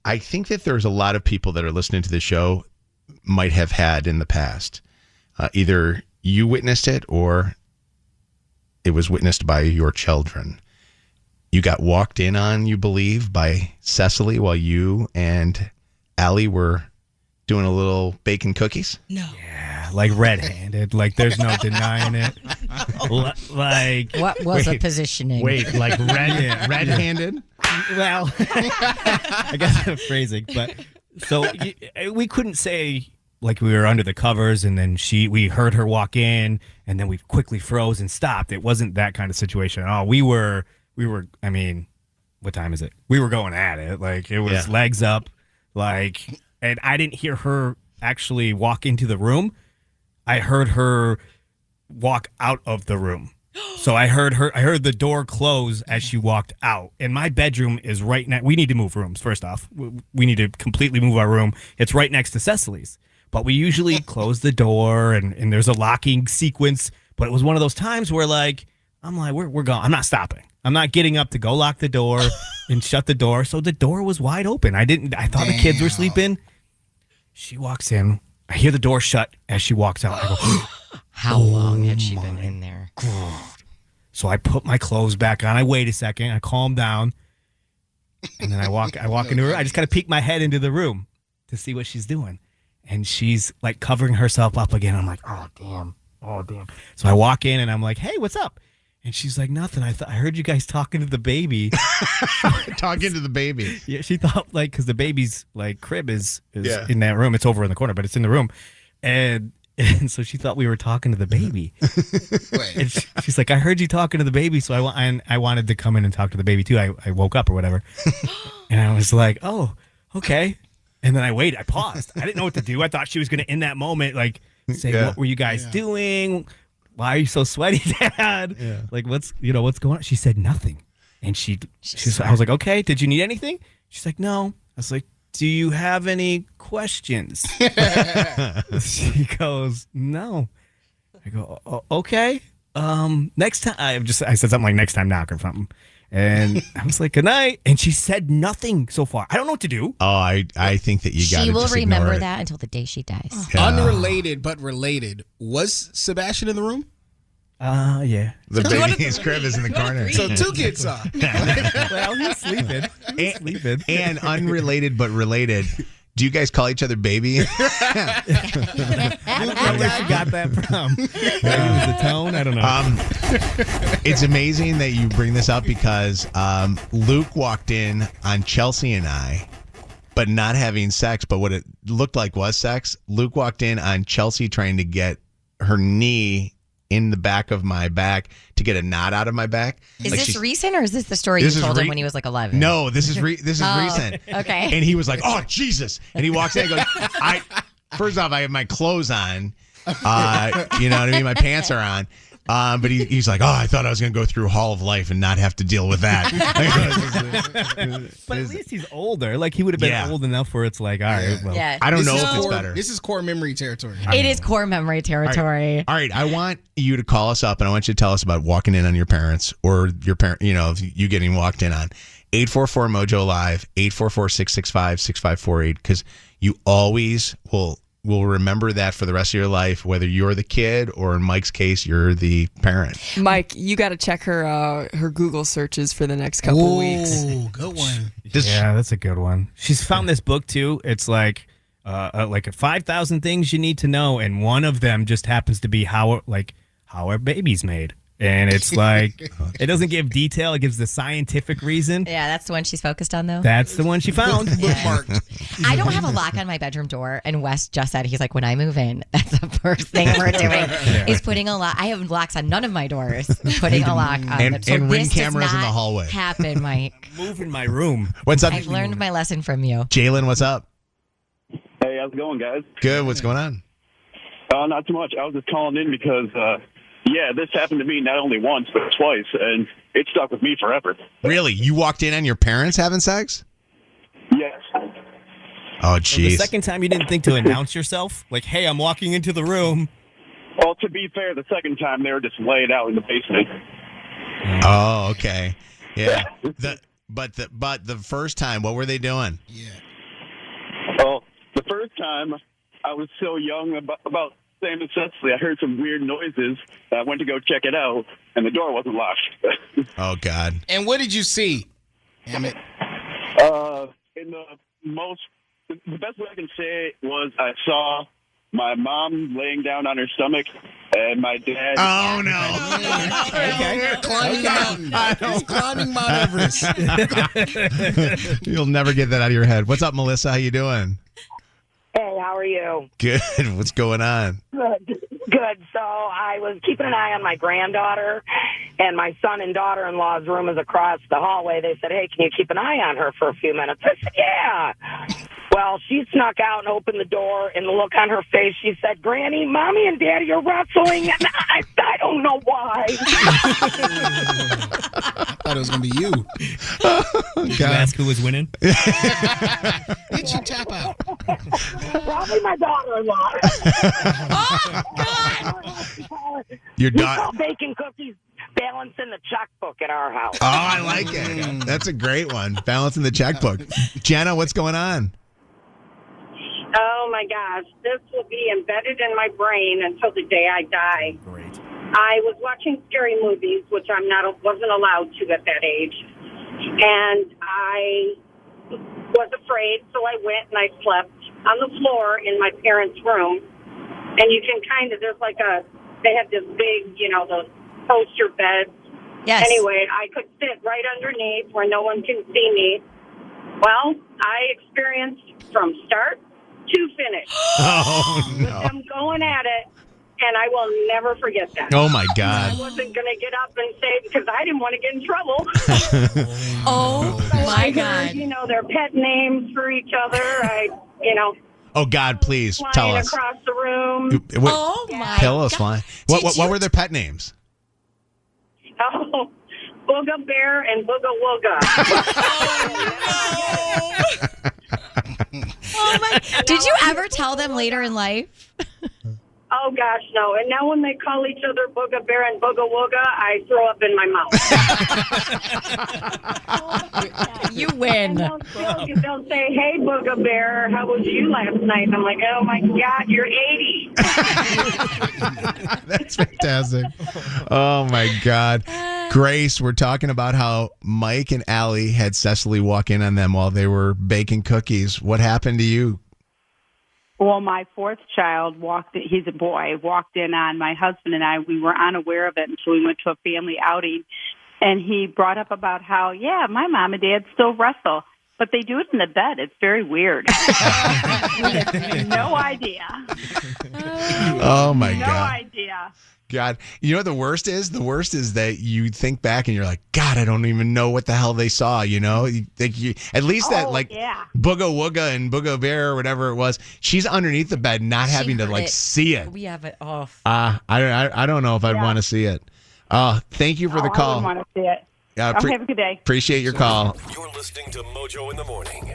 I think that there's a lot of people that are listening to the show might have had in the past. Either you witnessed it or it was witnessed by your children. You got walked in on, you believe, by Cecily while you and Allie were doing a little baking cookies? No. Yeah, like red-handed. Like there's no denying it. Like What was the positioning? Wait, like red-handed? Well, I guess I'm phrasing, but so we couldn't say like we were under the covers and then we heard her walk in and then we quickly froze and stopped. It wasn't that kind of situation at all. We were, I mean, what time is it? We were going at it. Like it was legs up, like, and I didn't hear her actually walk into the room. I heard her walk out of the room. So I heard the door close as she walked out. And my bedroom is right next. We need to move rooms, first off. We need to completely move our room. It's right next to Cecily's. But we usually close the door and there's a locking sequence. But it was one of those times where I'm like, we're gone. I'm not stopping. I'm not getting up to go lock the door and shut the door. So the door was wide open. I thought the kids were sleeping. She walks in. I hear the door shut as she walks out. I go, how long had she been in there? God. So I put my clothes back on. I wait a second. I calm down. And then I walk into her. I just kind of peek my head into the room to see what she's doing. And she's like covering herself up again. I'm like, oh, damn. So I walk in and I'm like, hey, what's up? And she's like, nothing. I heard you guys talking to the baby. Talking to the baby. Yeah, she thought because the baby's crib is in that room. It's over in the corner, but it's in the room. And so she thought we were talking to the baby. Wait. And she's like, I heard you talking to the baby, so I wanted to come in and talk to the baby too. I woke up or whatever. And I was like, oh, okay. And then I paused. I didn't know what to do. I thought she was going to, in that moment, say, what were you guys doing? Why are you so sweaty, Dad? Yeah. What's going on? She said nothing. And I was like, okay, did you need anything? She's like, no. I was like, do you have any questions? She goes, no. I go, okay. Next time, I said something like next time knock or something. And I was like, good night. And she said nothing so far. I don't know what to do. Oh, I think that you got to She will just remember that until the day she dies. Yeah. Unrelated but related. Was Sebastian in the room? Yeah. The baby's crib is in the corner. So 2 kids saw. Well, he's sleeping. And unrelated but related. Do you guys call each other baby? I don't know where she got that from. Maybe it was the tone. I don't know. It's amazing that you bring this up because Luke walked in on Chelsea and I, but not having sex, but what it looked like was sex. Luke walked in on Chelsea trying to get her knee in the back of my back to get a knot out of my back. Is this recent or is this the story you told him when he was 11? No, this is recent. Okay. And he was like, oh, Jesus. And he walks in and goes, first off, I have my clothes on. You know what I mean? My pants are on. But he's like, oh, I thought I was going to go through Hall of Life and not have to deal with that. But at least he's older. He would have been old enough where it's like, all right, well. Yeah. I don't know if it's better. This is core memory territory. It is core memory territory. All right. I want you to call us up and I want you to tell us about walking in on your parents or your parent, you getting walked in on. 844-MOJO Live, 844-665-6548, because you always will remember that for the rest of your life, whether you're the kid or in Mike's case, you're the parent. Mike, you got to check her Google searches for the next couple weeks. Oh, good one. Yeah, that's a good one. She's found this book too. It's like 5,000 things you need to know, and one of them just happens to be how our baby's made. And it's it doesn't give detail. It gives the scientific reason. Yeah, that's the one she's focused on, though. That's the one she found. Bookmarked. I don't have a lock on my bedroom door, and Wes just said, he's like, when I move in, that's the first thing we're doing is putting a lock. I have locks on none of my doors. Putting a lock on them. So and ring this cameras does in the not hallway. Happen, Mike. Move in my room. What's up? I've learned my lesson from you. Jalen, what's up? Hey, how's it going, guys? Good. What's going on? Not too much. I was just calling in because, this happened to me not only once, but twice, and it stuck with me forever. Really? You walked in on your parents having sex? Yes. Oh, So jeez. the second time you didn't think to announce yourself? Like, hey, I'm walking into the room. Well, to be fair, the second time they were just laid out in the basement. Oh, okay. Yeah. But the first time, what were they doing? Yeah. time, I was so young, about same as Cecily. I heard some weird noises. I went to go check it out, and the door wasn't locked. Oh, God. And what did you see? Damn it. In the best way I can say it was I saw my mom laying down on her stomach, and my dad. Oh, no. Okay. Climbing the mountain. He's climbing Mount Everest. You'll never get that out of your head. What's up, Melissa? How you doing? Hey, how are you? Good. What's going on? Good. So I was keeping an eye on my granddaughter, and my son and daughter-in-law's room is across the hallway. They said, hey, can you keep an eye on her for a few minutes? I said, yeah. Well, she snuck out and opened the door, and the look on her face, she said, Granny, Mommy and Daddy are wrestling, and I don't know why. I thought it was going to be you. Did you ask who was winning? Did you tap out? Probably my daughter-in-law. Oh, God. Your We daughter. call bacon cookies balancing the checkbook at our house. Oh, I like it. That's a great one. Balancing the checkbook. Jenna, what's going on? Oh my gosh, this will be embedded in my brain until the day I die. Great. I was watching scary movies, which wasn't allowed to at that age, and I was afraid, so I went and I slept on the floor in my parents' room. And you can they have this big, those poster beds. Yes. Anyway, I could sit right underneath where no one can see me. Well, I experienced from start to finish. Oh, With them going at it, and I will never forget that. Oh, my I God. wasn't going to get up and say because I didn't want to get in trouble. Oh, my God. Their pet names for each other. Oh, God, please tell flying us. across the room. What, Oh, my pillows God. flying. Did What you- were their pet names? Oh, Booga Bear and Booga Wooga. Oh, my. Did you ever tell them later in life? Oh, gosh, no. And now when they call each other Booga Bear and Booga Wooga, I throw up in my mouth. You win. They'll say, hey, Booga Bear, how was you last night? And I'm like, oh, my God, you're 80. That's fantastic. Oh, my God. Grace, we're talking about how Mike and Allie had Cecily walk in on them while they were baking cookies. What happened to you? Well, my fourth child he's a boy, walked in on my husband and I. We were unaware of it until we went to a family outing. And he brought up about how, yeah, my mom and dad still wrestle, but they do it in the bed. It's very weird. No idea. Oh, my No God. idea. God. You know what the worst is? The worst is that you think back and you're like, God, I don't even know what the hell they saw, you know? At least that, yeah. Booga Wooga and Booga Bear or whatever it was, she's underneath the bed not having to, heard it. see it. We have it off. I don't know if I'd want to see it. Thank you for the I call. wouldn't want to see it. Have a good day. Appreciate your call. You're listening to Mojo in the Morning.